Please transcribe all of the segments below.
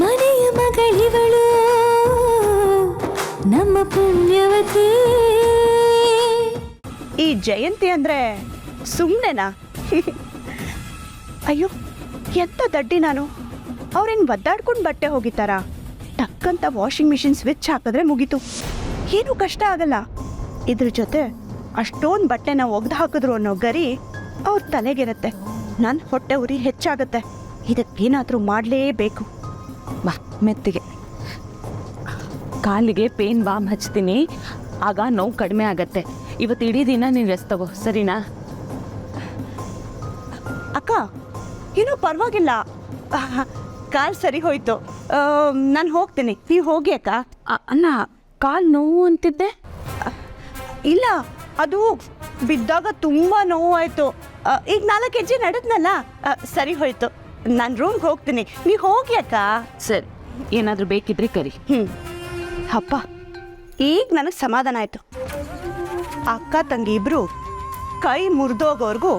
ಮನೆಯ ಮಗಳಿವಳು ನಮ್ಮ ಪುಣ್ಯವತಿ. ಈ ಜಯಂತಿ ಅಂದ್ರೆ ಸುಮ್ಮನೆನಾ? ಅಯ್ಯೋ ಎಂತ ದಡ್ಡಿ ನಾನು. ಅವ್ರೇನು ಒದ್ದಾಡ್ಕೊಂಡು ಬಟ್ಟೆ ಹೋಗಿತಾರಾ? ಟಕ್ಕಂತ ವಾಷಿಂಗ್ ಮಿಷಿನ್ ಸ್ವಿಚ್ ಹಾಕಿದ್ರೆ ಮುಗೀತು, ಏನೂ ಕಷ್ಟ ಆಗಲ್ಲ. ಇದ್ರ ಜೊತೆ ಅಷ್ಟೊಂದು ಬಟ್ಟೆನ ಒಗ್ದು ಹಾಕಿದ್ರು ಅನ್ನೋ ಗರಿ ಅವ್ರ ತಲೆಗಿರುತ್ತೆ. ನನ್ನ ಹೊಟ್ಟೆ ಉರಿ ಹೆಚ್ಚಾಗತ್ತೆ. ಇದಕ್ಕೇನಾದರೂ ಮಾಡಲೇಬೇಕು. ಬಾ ಮೆತ್ತಿಗೆ ಕಾಲಿಗೆ ಪೇನ್ ಬಾಮ್ ಹಚ್ತೀನಿ, ಆಗ ನೋವು ಕಡಿಮೆ ಆಗತ್ತೆ. ಇವತ್ತು ಇಡೀ ದಿನ ನೀನು ರೆಸ್ಟ್ ತಗೋ, ಸರಿನಾ? ಅಕ್ಕ ಏನೂ ಪರವಾಗಿಲ್ಲ, ಕಾಲು ಸರಿ ಹೋಯ್ತು. ನಾನು ಹೋಗ್ತೀನಿ, ನೀವು ಹೋಗಿ ಅಕ್ಕ. ಅಲ್ಲ, ಕಾಲು ನೋವು ಅಂತಿದ್ದೆ. ಇಲ್ಲ, ಅದು ಬಿದ್ದಾಗ ತುಂಬ ನೋವಾಯಿತು. ಈಗ 4 ಹೆಜ್ಜೆ ನಡೆದ್ನಲ್ಲ, ಸರಿ ಹೋಯ್ತು. ನಾನು ರೂಮ್ಗೆ ಹೋಗ್ತೀನಿ, ನೀವು ಹೋಗಿ ಅಕ್ಕ. ಸರಿ, ಏನಾದರೂ ಬೇಕಿದ್ರೆ ಕರಿ. ಅಪ್ಪ, ಈಗ ನನಗೆ ಸಮಾಧಾನ ಆಯಿತು. ಅಕ್ಕ ತಂಗಿ ಇಬ್ಬರು ಕೈ ಮುರಿದೋಗೋರ್ಗೂ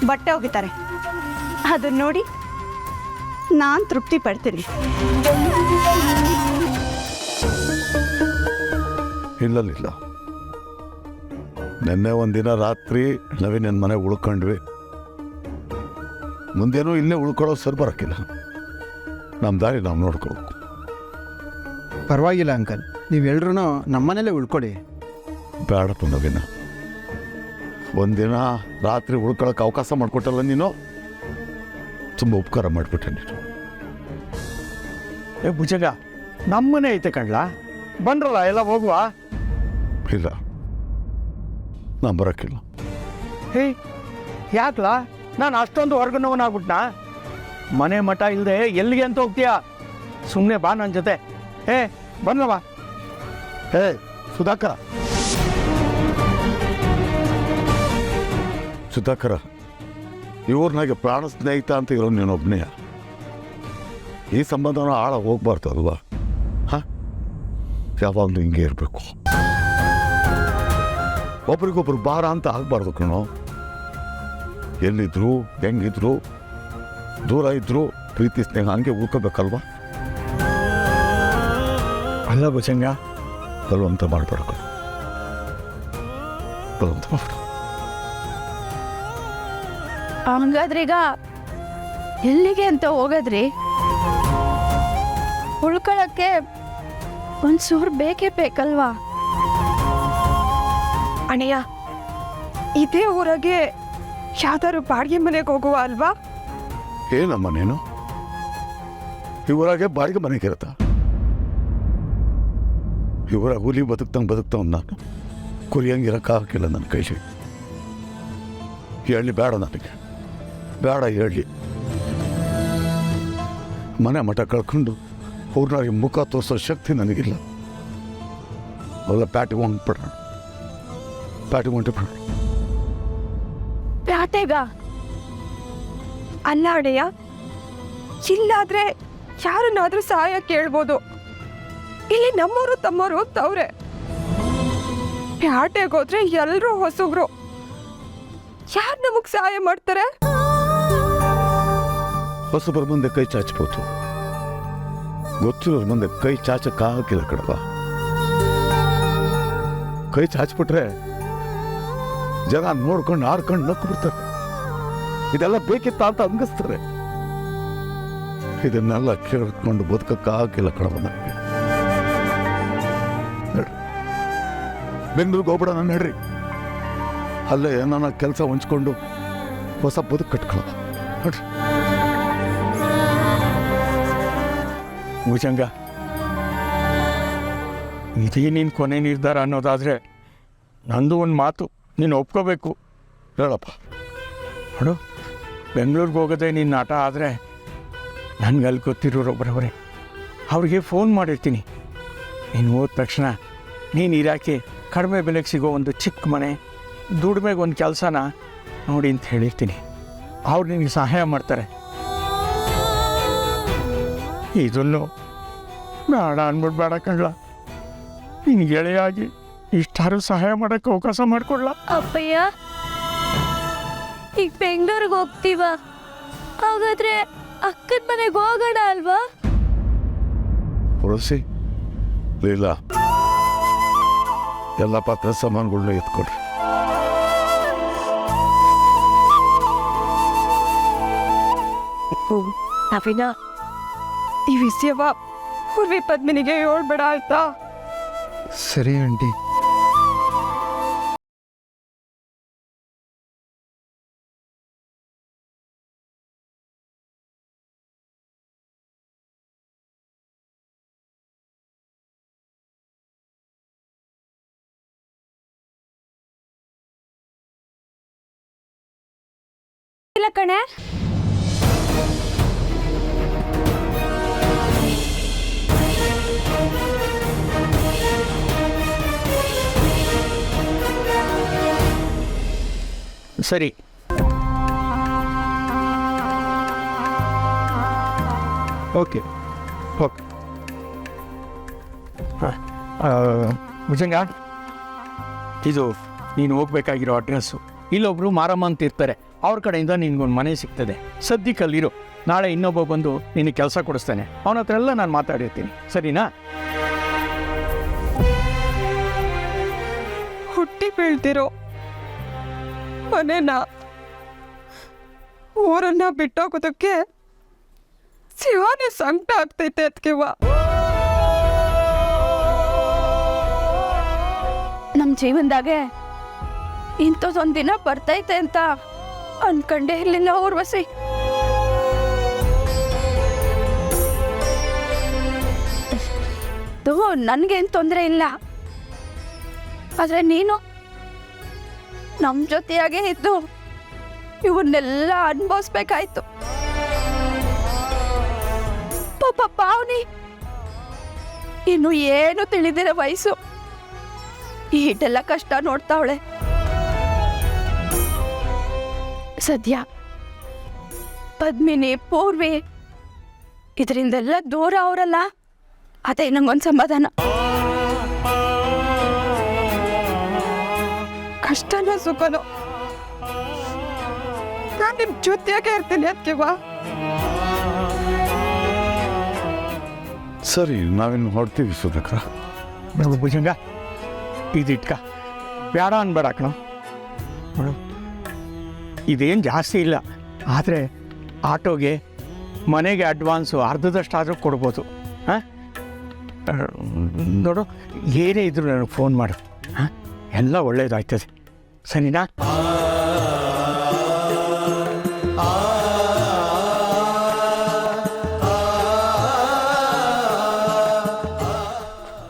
ಬಟ್ಟೆ ಒಗಿತಾರೆ. ಅದನ್ನ ನೋಡಿ ನಾನು ತೃಪ್ತಿ ಪಡ್ತೀನಿ. ಇಲ್ಲ, ನಿನ್ನೆ ಒಂದಿನ ರಾತ್ರಿ ನವೀನ ಮನೆ ಉಳ್ಕೊಂಡ್ವಿ. ಮುಂದೇನೂ ಇಲ್ಲೇ ಉಳ್ಕೊಳ್ಳೋ ಸರಿ ಬರೋಕ್ಕಿಲ್ಲ. ನಮ್ಮ ದಾರಿ ನಾವು ನೋಡ್ಕೋಬೇಕು. ಪರವಾಗಿಲ್ಲ ಅಂಕಲ್, ನೀವೆಲ್ಲರೂ ನಮ್ಮನೇಲೇ ಉಳ್ಕೊಳ್ಳಿ. ಬೇಡಪ್ಪ ನವೀನ, ಒಂದಿನ ರಾತ್ರಿ ಉಳ್ಕೊಳ್ಳೋಕೆ ಅವಕಾಶ ಮಾಡಿಕೊಟ್ಟಲ್ಲ ನೀನು. ತುಂಬ ಉಪಕಾರ ಮಾಡಿಬಿಟ್ಟೆ ನೀನು. ಏ ಭುಜಂಗ, ನಮ್ಮನೆ ಐತೆ ಕಣ್ಲಾ, ಬಂದ್ರಲ್ಲ ಎಲ್ಲ ಹೋಗುವ. ಇಲ್ಲ, ನಾನು ಬರೋಕ್ಕಿಲ್ಲ. ಹೇ ಯಾಕ್ಲಾ? ನಾನು ಅಷ್ಟೊಂದು ಹೊರಗನವನಾಗ್ಬಿಟ್ನಾ? ಮನೆ ಮಠ ಇಲ್ಲದೆ ಎಲ್ಲಿಗೆ ಅಂತ ಹೋಗ್ತೀಯಾ? ಸುಮ್ಮನೆ ಬಾ ನನ್ನ ಜೊತೆ. ಹೇ ಬಂದ್ರವ. ಹೇ ಸುಧಾಕರ, ಇವ್ರನಾಗೆ ಪ್ರಾಣ ಸ್ನೇಹಿತ ಅಂತ ಇರೋ ನೀನೊಬ್ಬನೇ. ಈ ಸಂಬಂಧನ ಆಳ ಹೋಗ್ಬಾರ್ದು ಅಲ್ವಾ? ಹಾಂ, ಯಾವಾಗಲೂ ಹಿಂಗೆ ಇರಬೇಕು. ಒಬ್ರಿಗೊಬ್ರು ಭಾರ ಅಂತ ಆಗಬಾರ್ದು ಕಣೋ. ಎಲ್ಲಿದ್ರು ಹೆಂಗಿದ್ರು ದೂರ ಇದ್ರು ಪ್ರೀತಿ ಸ್ನೇಹ ಹಂಗೆ ಉಳ್ಕೋಬೇಕಲ್ವಾ? ಅಲ್ಲ ಭುಜಂಗ, ಬಲವಂತ ಮಾಡಬೇಡ ಕಣೋ, ಬಲವಂತ ಮಾಡಬೇಡ. ಹಂಗಾದ್ರೀಗ ಎಲ್ಲಿಗೆ ಅಂತ ಹೋಗೋದ್ರಿ? ಉಳ್ಕೊಳಕ್ಕೆ ಒಂಚೂರು ಬೇಕೇ ಬೇಕಲ್ವಾ? ಅಣ್ಣಯ್ಯ, ಇದೇ ಊರಾಗೆ ಯಾವ್ದಾದ್ರು ಬಾಡಿಗೆ ಮನೆಗೆ ಹೋಗುವ ಅಲ್ವಾ? ಏನಮ್ಮ ನೀನು ಇವರಾಗೆ ಬಾಡಿಗೆ ಮನೆಗಿರತ್ತ? ಇವರ ಹುಲಿ ಬದುಕ್ತವ್ ನಾನು. ಕುರಿಯಂಗಿರಕ್ಕೆ ಹಾಕಿಲ್ಲ ನನ್ನ ಕೈಲಿ. ಹೇಳಿ ಬೇಡ, ನನಗೆ ಬೇಡ ಹೇಳಿ. ಮನೆ ಮಠ ಕಳ್ಕೊಂಡು ಊರ್ನಾಗೆ ಮುಖ ತೋರಿಸೋ ಶಕ್ತಿ ನನಗಿಲ್ಲ. ಅಲ್ಲ, ಪ್ಯಾಟಿಗೆ ಹೊಂಟ್ಬಿಡೋಣ, ಪ್ಯಾಟಿಗೆ ಹೊಂಟಿಬಿಡೋಣ. ಪ್ಯಾಟೆಗ? ಅಲ್ಲ ಅಣ್ಣಯ್ಯ, ಇಲ್ಲಾದ್ರೆ ಯಾರನ್ನಾದ್ರೂ ಸಹಾಯ ಕೇಳ್ಬೋದು. ಇಲ್ಲಿ ನಮ್ಮವರು ತಮ್ಮವರು ತವ್ರೆ. ಪ್ಯಾಟೆಗೆ ಹೋದ್ರೆ ಎಲ್ಲರೂ ಹೊಸಬ್ರು, ಯಾರು ನಮಗ್ ಸಹಾಯ ಮಾಡ್ತಾರೆ? ಹೊಸಬರ ಮುಂದೆ ಕೈ ಚಾಚಬಹುದು, ಗೊತ್ತಿರೋರ ಮುಂದೆ ಕೈ ಚಾಚಕ್ಕಾಗಿಲ್ಲ ಕಡವ. ಕೈ ಚಾಚ್ಬಿಟ್ರೆ ಜನ ನೋಡ್ಕೊಂಡು ಆಡ್ಕೊಂಡು ನಕ್ಕು ಬಿಡ್ತಾರೆ. ಇದೆಲ್ಲ ಬೇಕಿತ್ತ ಅಂತ ಅಂಗಿಸ್ತಾರೆ. ಇದನ್ನೆಲ್ಲ ಕೇಳ್ಕೊಂಡು ಬದುಕಕ್ಕಾಗಿಲ್ಲ ಕಡವ ನನಗೆ. ಬೆಂಗಳೂರಿಗೆ ಹೋಗ್ಬಿಡೋಣ ನಡ್ರಿ, ಅಲ್ಲೇ ಏನಾನ ಕೆಲಸ ಹೊಂಚ್ಕೊಂಡು ಹೊಸ ಬದುಕು ಕಟ್ಕೊಳ್ಳೋದು ನೋಡ್ರಿ. ಭುಜಂಗ, ಇದೇ ನೀನು ಕೊನೆ ನಿರ್ಧಾರ ಅನ್ನೋದಾದರೆ ನಂದು ಒಂದು ಮಾತು ನೀನು ಒಪ್ಕೋಬೇಕು. ಹೇಳಪ್ಪ. ನೋಡು, ಬೆಂಗಳೂರಿಗೆ ಹೋಗೋದೇ ನಿನ್ನ ಆಟ ಆದರೆ ನನಗೆ ಅಲ್ಲಿ ಗೊತ್ತಿರೋರೊಬ್ಬರವರೇ, ಅವ್ರಿಗೆ ಫೋನ್ ಮಾಡಿರ್ತೀನಿ. ನೀನು ಹೋದ ತಕ್ಷಣ ನೀನು ಇರಾಕೆ ಕಡಿಮೆ ಬೆಲೆಗೆ ಸಿಗೋ ಒಂದು ಚಿಕ್ಕ ಮನೆ, ದುಡಿಮೆಗೆ ಒಂದು ಕೆಲಸನ ನೋಡಿ ಅಂತ ಹೇಳಿರ್ತೀನಿ. ಅವ್ರು ನಿನಗೆ ಸಹಾಯ ಮಾಡ್ತಾರೆ. ಇದನ್ನು ಬೇಡ ಅಂದ್ಬಿಟ್ಟು ಬೇಡ ಕಣ್ಲ, ನಿನ್ನ ಗೆಳೆಯಾಗಿ ಇಷ್ಟಾರು ಸಹಾಯ ಮಾಡೋಕ್ಕೆ ಅವಕಾಶ ಮಾಡಿಕೊಡ್ಲ. ಅಪ್ಪಯ್ಯ, ಈಗ ಬೆಂಗಳೂರಿಗೆ ಹೋಗ್ತೀವ, ಹಾಗಾದ್ರೆ ಅಕ್ಕನ ಮನೆಗೆ ಹೋಗೋಣ ಅಲ್ವಾ? ಕೊಡಿಸಿ ಲೀಲಾ ಎಲ್ಲ ಪಾತ್ರೆ ಸಾಮಾನುಗಳನ್ನ ಎತ್ಕೊಡ್ರಿ. ನವೀನ ಈ ವಿಷಯವ ಪೂರ್ವಿ ಪದ್ಮಿನಿಗೆ ಹೇಳ್ಬೇಡ ಆಯ್ತಾ? ಸರಿ ಆಂಟಿ. ಇಲ್ಲ ಕಣೆ, ಸರಿ, ಓಕೆ ಓಕೆ. ಭುಜಂಗ, ಇದು ನೀನು ಹೋಗ್ಬೇಕಾಗಿರೋ ಅಡ್ರೆಸ್ಸು. ಇಲ್ಲೊಬ್ರು ಮಾರಮ್ಮ ಅಂತ ಇರ್ತಾರೆ, ಅವ್ರ ಕಡೆಯಿಂದ ನಿನ್ಗೊಂದು ಮನೆ ಸಿಗ್ತದೆ. ಸದ್ಯಕ್ಕಲ್ಲಿರು, ನಾಳೆ ಇನ್ನೊಬ್ಬ ಬಂದು ನಿನಗೆ ಕೆಲಸ ಕೊಡಿಸ್ತಾನೆ. ಅವನ ಹತ್ರ ಎಲ್ಲ ನಾನು ಮಾತಾಡಿರ್ತೀನಿ, ಸರಿನಾ? ಹುಟ್ಟಿ ಬೀಳ್ತಿರೋ ಮನೆನ ಊರನ್ನ ಬಿಟ್ಟೋಗೋದಕ್ಕೆ ಶಿವಾನೇ ಸಂಕಟ ಆಗ್ತೈತೆ ಅದಕ್ಕೆವ. ನಮ್ಮ ಜೀವನದಾಗೆ ಇಂಥದ್ದೊಂದು ದಿನ ಬರ್ತೈತೆ ಅಂತ ಅನ್ಕಂಡೇ ಇರಲಿಲ್ಲ ಊರ್ವಶಿ. ನನಗೇನು ತೊಂದರೆ ಇಲ್ಲ, ಆದರೆ ನೀನು ನಮ್ಮ ಜೊತೆಯಾಗೆ ಇದ್ದು ಇವನ್ನೆಲ್ಲ ಅನುಭವಿಸ್ಬೇಕಾಯ್ತು. ಪಾಪ ಪಾವನಿ ಇನ್ನು ಏನು ತಿಳಿದಿರೋ ವಯಸ್ಸು, ಈಟೆಲ್ಲ ಕಷ್ಟ ನೋಡ್ತಾವಳೆ. ಸದ್ಯ ಪದ್ಮಿನಿ, ಪೂರ್ವಿ ಇದರಿಂದೆಲ್ಲ ದೂರ ಅವರಲ್ಲ, ಅದೇ ನಂಗೊಂದು ಸಮಾಧಾನ. ಕಷ್ಟನೋ ಸುಖನೋ ನಾನು ನಿಮ್ಮ ಜೊತೆಯಾಗೆ ಇರ್ತೀನಿ ಅದಕ್ಕೆವ. ಸರಿ, ನಾವಿನ್ನು ಹೊಡ್ತೀವಿ ಸುಧಾಕರ. ನೋಡು ಭುಜಂಗ, ಇದಿಟ್ಕ, ಬೇಡ ಅನ್ಬೇಡ ಕಣ. ನೋಡು, ಇದೇನು ಜಾಸ್ತಿ ಇಲ್ಲ, ಆದರೆ ಆಟೋಗೆ ಮನೆಗೆ ಅಡ್ವಾನ್ಸು ಅರ್ಧದಷ್ಟಾದರೂ ಕೊಡ್ಬೋದು. ಹಾಂ, ನೋಡು, ಏನೇ ಇದ್ರು ನನಗೆ ಫೋನ್ ಮಾಡು. ಹಾಂ, ಎಲ್ಲ ಒಳ್ಳೇದಾಯ್ತದೆ, ಸರಿನಾ?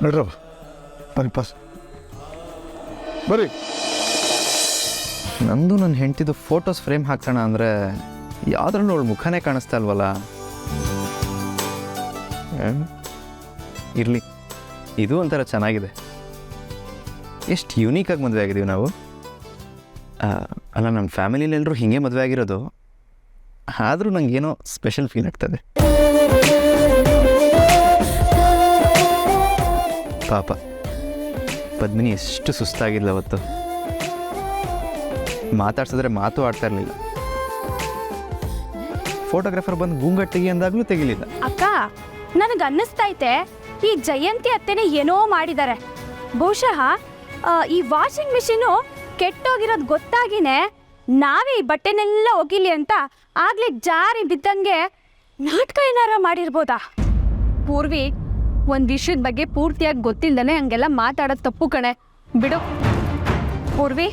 ನಡ್ರವ, ಬನ್ನಿ ಪಾಸ್ ಬರ್ರಿ. ನಂದು ನನ್ನ ಹೆಂಡ್ತಿದ್ದು ಫೋಟೋಸ್ ಫ್ರೇಮ್ ಹಾಕ್ಸೋಣ ಅಂದರೆ ಯಾವುದ್ರಲ್ಲೂ ಅವಳು ಮುಖನೇ ಕಾಣಿಸ್ತಾ ಇಲ್ವಲ್ಲ. ಇರಲಿ, ಇದು ಒಂಥರ ಚೆನ್ನಾಗಿದೆ. ಎಷ್ಟು ಯುನೀಕಾಗಿ ಮದುವೆ ಆಗಿದ್ದೀವಿ ನಾವು. ಅಲ್ಲ, ನಮ್ಮ ಫ್ಯಾಮಿಲಿಲೆಲ್ಲರೂ ಹೀಗೆ ಮದುವೆ ಆಗಿರೋದು. ಆದರೂ ನನಗೇನೋ ಸ್ಪೆಷಲ್ ಫೀಲ್ ಆಗ್ತದೆ. ಪಾಪ ಪದ್ಮಿನಿ ಎಷ್ಟು ಸುಸ್ತಾಗಿಲ್ಲ ಅವತ್ತು. ಮಾತಾಡ್ಸಿದ್ರೆ ಮಾತು ಆಡ್ತಾ ಇರಲಿಲ್ಲ. ಫೋಟೋಗ್ರಾಫರ್ ಬಂದು ಗೂಂಗಟ್ ತೆಗಿ ಅಂದಾಗಲೂ ತೆಗಿಲಿಲ್ಲ. ಅಕ್ಕ, ನನಗೆ ಅನ್ನಿಸ್ತೈತೆ ಈ ಜಯಂತಿ ಅತ್ತೆನೇ ಏನೋ ಮಾಡಿದ್ದಾರೆ. ಬಹುಶಃ ಈ ವಾಷಿಂಗ್ ಮಿಷಿನು ಕೆಟ್ಟೋಗಿರೋದು ಗೊತ್ತಾಗಿನೇ ನಾವೇ ಈ ಬಟ್ಟೆನೆಲ್ಲ ಒಗಿಲಿ ಅಂತ ಆಗ್ಲೇ ಜಾರಿ ಬಿದ್ದಂಗೆ ನಾಟಕ ಏನಾರ ಮಾಡಿರ್ಬೋದಾ? ಪೂರ್ವಿ ಒಂದು ವಿಷಯದ ಬಗ್ಗೆ ಪೂರ್ತಿಯಾಗಿ ಗೊತ್ತಿಲ್ಲದೇ ಹಂಗೆಲ್ಲ ಮಾತಾಡೋದು ತಪ್ಪು ಕಣೆ. ಬಿಡು ಪೂರ್ವಿ,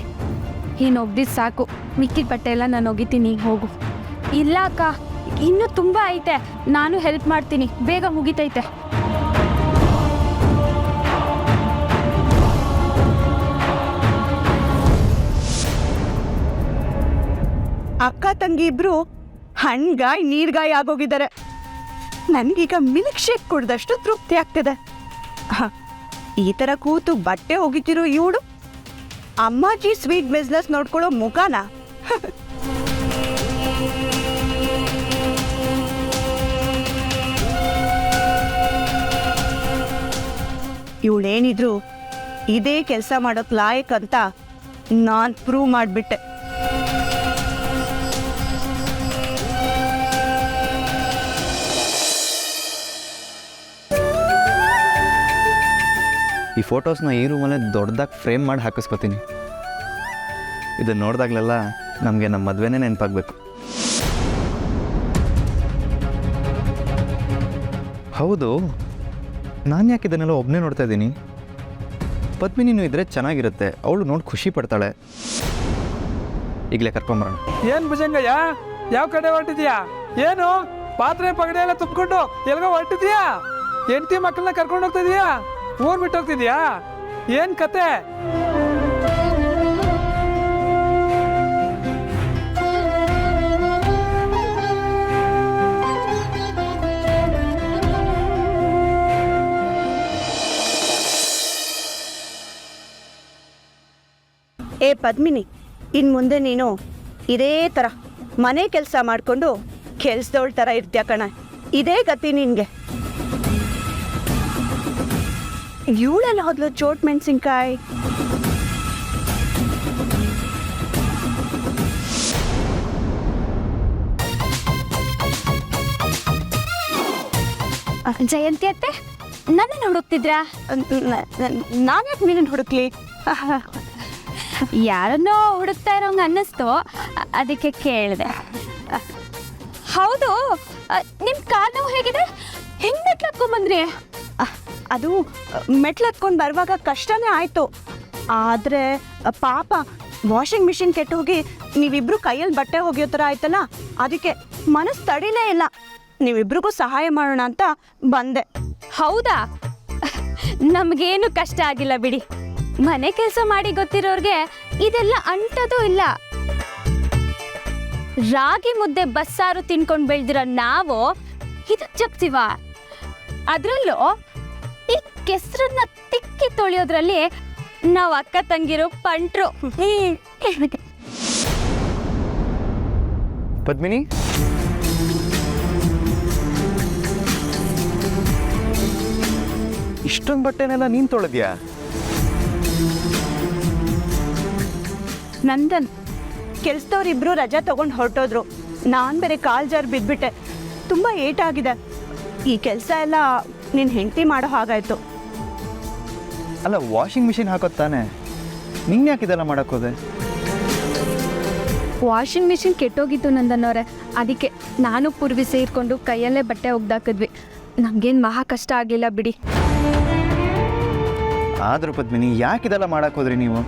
ನೀನು ಒಗ್ದಿದ್ದು ಸಾಕು, ಮಿಕ್ಕಿದ ಬಟ್ಟೆ ಎಲ್ಲ ನಾನು ಒಗಿತೀನಿ, ಹೋಗು. ಇಲ್ಲ ಅಕ್ಕ, ಇನ್ನೂ ತುಂಬ ಐತೆ, ನಾನು ಹೆಲ್ಪ್ ಮಾಡ್ತೀನಿ, ಬೇಗ ಮುಗಿತೈತೆ. ಅಕ್ಕ ತಂಗಿ ಇಬ್ರು ಹಣ್ಗಾಯಿ ನೀರ್ಗಾಯಿ ಆಗೋಗಿದ್ದಾರೆ. ನನಗೀಗ ಮಿಲ್ಕ್ ಶೇಕ್ ಕುಡ್ದಷ್ಟು ತೃಪ್ತಿ ಆಗ್ತಿದೆ. ಈ ಥರ ಕೂತು ಬಟ್ಟೆ ಒಗಿತಿರೋ ಇವಳು ಅಮ್ಮಾಜಿ ಸ್ವೀಟ್ ಬಿಸ್ನೆಸ್ ನೋಡ್ಕೊಳ್ಳೋ ಮುಖಾನ. ಇವಳೇನಿದ್ರು ಇದೇ ಕೆಲಸ ಮಾಡೋಕ್ ಲಾಯಕ್ ಅಂತ ನಾನು ಪ್ರೂವ್ ಮಾಡಿಬಿಟ್ಟೆ. ಈ ಫೋಟೋಸ್ನ ಈ ರೂಮಲ್ಲೇ ದೊಡ್ಡದಾಗಿ ಫ್ರೇಮ್ ಮಾಡಿ ಹಾಕಿಸ್ಕೊತೀನಿ. ಇದನ್ನು ನೋಡಿದಾಗಲೆಲ್ಲ ನಮಗೆ ನಮ್ಮ ಮದುವೆನೇ ನೆನಪಾಗಬೇಕು. ಹೌದು, ನಾನು ಯಾಕೆ ಇದನ್ನೆಲ್ಲ ಒಬ್ಬನೇ ನೋಡ್ತಾ ಇದ್ದೀನಿ? ಪದ್ಮಿನಿನೂ ಇದ್ದರೆ ಚೆನ್ನಾಗಿರುತ್ತೆ, ಅವಳು ನೋಡಿ ಖುಷಿ ಪಡ್ತಾಳೆ. ಈಗಲೇ ಕರ್ಕೊಂಬರೋಣ. ಏನು ಭುಜಂಗಯ್ಯ, ಯಾವ ಕಡೆ ಹೊರಟಿದ್ಯಾ? ಏನು ಪಾತ್ರೆ ಪಗಡೆ ಎಲ್ಲ ತುಂಬಿಕೊಂಡು ಎಲ್ಗೋ ಹೊರಟಿದ್ಯಾ? ಹೆಂಡತಿ ಮಕ್ಕಳನ್ನ ಕರ್ಕೊಂಡು ಹೋಗ್ತಾ ಇದೀಯಾ? ಊರ್ ಬಿಟ್ಟು ಹೋಗ್ತಿದ್ಯಾ? ಏನು ಕತೆ? ಏ ಪದ್ಮಿನಿ, ಇನ್ನು ಮುಂದೆ ನೀನು ಇದೇ ಥರ ಮನೆ ಕೆಲಸ ಮಾಡಿಕೊಂಡು ಕೆಲ್ಸದವಳ ಥರ ಇರ್ತೀಯ ಕಣ. ಇದೇ ಗತಿ ನಿನಗೆ. ಇವಳೆಲ್ಲ ಹೋದ್ಲು ಚೋಟ್ ಮೆಣಸಿನ್ಕಾಯಿ. ಜಯಂತಿ ಅತ್ತೆ ನನ್ನನ್ನು ಹುಡುಕ್ತಿದ್ರಾ? ನಾನು ಯಾಕೆ ನಿನ್ನ ಹುಡುಕ್ಲಿ? ಯಾರನ್ನೋ ಹುಡುಕ್ತಾ ಇರೋಂಗೆ ಅನ್ನಿಸ್ತು, ಅದಕ್ಕೆ ಕೇಳಿದೆ. ಹೌದು, ನಿಮ್ಮ ಕಾಲು ನೋವು ಹೇಗಿದೆ? ಹೆಂಗೆ ಮೆಟ್ಲತ್ಕೊಂಡ್ಬಂದ್ರಿ? ಅದು ಮೆಟ್ಲು ಹತ್ಕೊಂಡು ಬರುವಾಗ ಕಷ್ಟನೇ ಆಯಿತು. ಆದರೆ ಪಾಪ ವಾಷಿಂಗ್ ಮಿಷಿನ್ ಕೆಟ್ಟು ಹೋಗಿ ನೀವಿಬ್ರು ಕೈಯಲ್ಲಿ ಬಟ್ಟೆ ಒಗೆಯೋ ಥರ ಆಯ್ತಲ್ಲ, ಅದಕ್ಕೆ ಮನಸ್ಸು ತಡಿಲೇ ಇಲ್ಲ. ನೀವಿಬ್ರಿಗೂ ಸಹಾಯ ಮಾಡೋಣ ಅಂತ ಬಂದೆ. ಹೌದಾ? ನಮಗೇನು ಕಷ್ಟ ಆಗಿಲ್ಲ ಬಿಡಿ. ಮನೆ ಕೆಲಸ ಮಾಡಿ ಗೊತ್ತಿರೋರ್ಗೆ ಇದೆಲ್ಲ ಅಂಟೋದು ಇಲ್ಲ. ರಾಗಿ ಮುದ್ದೆ ಬಸ್ಸಾರು ತಿನ್ಕೊಂಡು ಬೆಳೆದಿರೋ ನಾವು ಇದಕ್ಕೆ ಜಗ್ತೀವ? ಅದರಲ್ಲೂ ಈ ಕೆಸರನ್ನ ತಿಕ್ಕಿ ತೊಳೆಯೋದ್ರಲ್ಲಿ ನಾವು ಅಕ್ಕ ತಂಗಿರೋ ಪಂಟ್ರು. ಪದ್ಮಿನಿ, ಇಷ್ಟೊಂದು ಬಟ್ಟೆನೆಲ್ಲ ನೀನು ತೊಳೆದ್ಯಾ? ನಂದನ್, ಕೆಲ್ಸದವ್ರಿಬ್ರು ರಜಾ ತಗೊಂಡು ಹೊರಟೋದ್ರು. ನಾನು ಬೇರೆ ಕಾಲು ಜಾರು ಬಿದ್ದುಬಿಟ್ಟೆ. ತುಂಬ ಏಟಾಗಿದೆ. ಈ ಕೆಲಸ ಎಲ್ಲ ನಿನ್ನ ಹೆಂಡತಿ ಮಾಡೋ ಹಾಗಾಯಿತು. ಅಲ್ಲ, ವಾಷಿಂಗ್ ಮಿಷಿನ್ ಹಾಕೋದು ತಾನೆ, ನಿಂಗೆ ಯಾಕೆ ಇದೆಲ್ಲ ಮಾಡೋಕ್ಕೋದೆ? ವಾಷಿಂಗ್ ಮಿಷಿನ್ ಕೆಟ್ಟೋಗಿತ್ತು ನಂದನ್ನೋರೆ, ಅದಕ್ಕೆ ನಾನು ಪೂರ್ವಿ ಸೇರಿಕೊಂಡು ಕೈಯಲ್ಲೇ ಬಟ್ಟೆ ಒಗ್ದಾಕಿದ್ವಿ. ನಮಗೇನು ಮಹಾ ಕಷ್ಟ ಆಗಲಿಲ್ಲ ಬಿಡಿ. ಆದರೂ ಪದ್ಮಿನಿ, ಯಾಕೆ ಇದೆಲ್ಲ ಮಾಡೋಕ್ಕೋದ್ರಿ ನೀವು?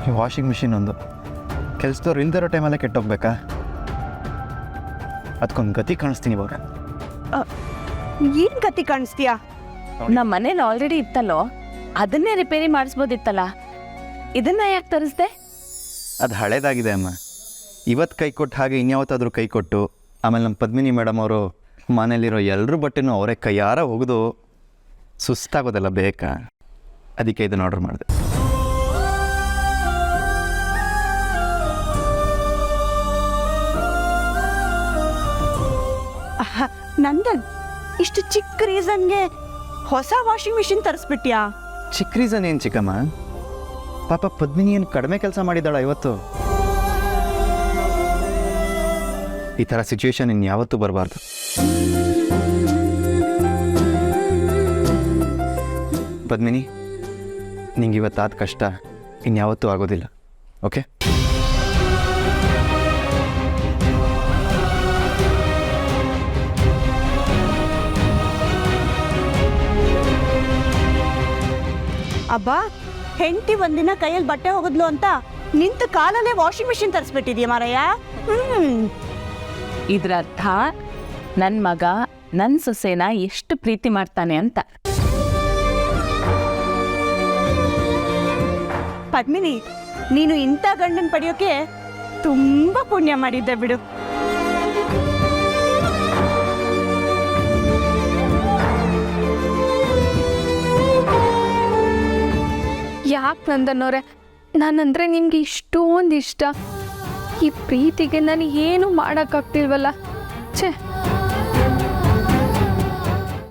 ಈ ವಾಷಿಂಗ್ ಮಿಷಿನ್ ಒಂದು ಕೆಲಸದವ್ರು ಇಲ್ದಿರೋ ಟೈಮಲ್ಲೇ ಕೆಟ್ಟೋಗ್ಬೇಕಾ? ಅದಕ್ಕೊಂದು ಗತಿ ಕಾಣಿಸ್ತೀನಿ ಇವಾಗ. ಏನು ಗತಿ ಕಾಣಿಸ್ತೀಯಾ? ನಮ್ಮ ಮನೇಲಿ ಆಲ್ರೆಡಿ ಇತ್ತಲ್ಲೋ, ಅದನ್ನೇ ರಿಪೇರಿ ಮಾಡಿಸ್ಬೋದಿತ್ತಲ್ಲ, ಇದನ್ನ ಯಾಕೆ ತರಿಸ್ದೆ? ಅದು ಹಳೇದಾಗಿದೆ ಅಮ್ಮ. ಇವತ್ತು ಕೈ ಕೊಟ್ಟು ಹಾಗೆ ಇನ್ಯಾವತ್ತಾದರೂ ಕೈ ಕೊಟ್ಟು, ಆಮೇಲೆ ನಮ್ಮ ಪದ್ಮಿನಿ ಮೇಡಮ್ ಅವರು ಮನೇಲಿರೋ ಎಲ್ಲರೂ ಬಟ್ಟೆನೂ ಅವರೇ ಕೈಯಾರ ಒಗೆದು ಸುಸ್ತಾಗೋದೆಲ್ಲ ಬೇಕಾ? ಅದಕ್ಕೆ ಇದನ್ನು ಆರ್ಡರ್ ಮಾಡಿದೆ. ನಂದನ್, ಇಷ್ಟು ಚಿಕ್ಕ ರೀಸನ್ಗೆ ಹೊಸ ವಾಷಿಂಗ್ ಮಿಷಿನ್ ತರಿಸ್ಬಿಟ್ಯಾ? ಚಿಕ್ಕ ರೀಸನ್ ಏನು ಚಿಕ್ಕಮ್ಮ? ಪಾಪ ಪದ್ಮಿನಿ ಏನು ಕಡಿಮೆ ಕೆಲಸ ಮಾಡಿದ್ದಾಳ ಇವತ್ತು? ಈ ಥರ ಸಿಚುವೇಶನ್ ಇನ್ಯಾವತ್ತೂ ಬರಬಾರ್ದು. ಪದ್ಮಿನಿ, ನಿಂಗೆ ಇವತ್ತಾದ ಕಷ್ಟ ಇನ್ಯಾವತ್ತೂ ಆಗೋದಿಲ್ಲ, ಓಕೆ? ಅಬ್ಬಾ, ಹೆಂಡತಿ ಒಂದಿನ ಕೈಯಲ್ಲಿ ಬಟ್ಟೆ ಹೋಗಿದ್ಲು ಅಂತ ನಿಂತ ಕಾಲಲ್ಲೇ ವಾಷಿಂಗ್ ಮಿಷಿನ್ ತರಿಸ್ಬಿಟ್ಟಿದ್ಯಾ ಮಾರಯ್ಯ? ಇದ್ರ ಅರ್ಥ ನನ್ನ ಮಗ ನನ್ನ ಸೊಸೆನ ಎಷ್ಟು ಪ್ರೀತಿ ಮಾಡ್ತಾನೆ ಅಂತ. ಪದ್ಮಿನಿ, ನೀನು ಇಂಥ ಗಂಡನ್ ಪಡೆಯೋಕೆ ತುಂಬಾ ಪುಣ್ಯ ಮಾಡಿದ್ದೆ ಬಿಡು. ಯಾಕೆ ನಂದನ್ನೋರೆ, ನಾನಂದ್ರೆ ನಿಮ್ಗೆ ಇಷ್ಟೊಂದು ಇಷ್ಟ. ಈ ಪ್ರೀತಿಗೆ ನಾನು ಏನು ಮಾಡೋಕ್ಕಾಗ್ತಿಲ್ವಲ್ಲ. ಛೇ.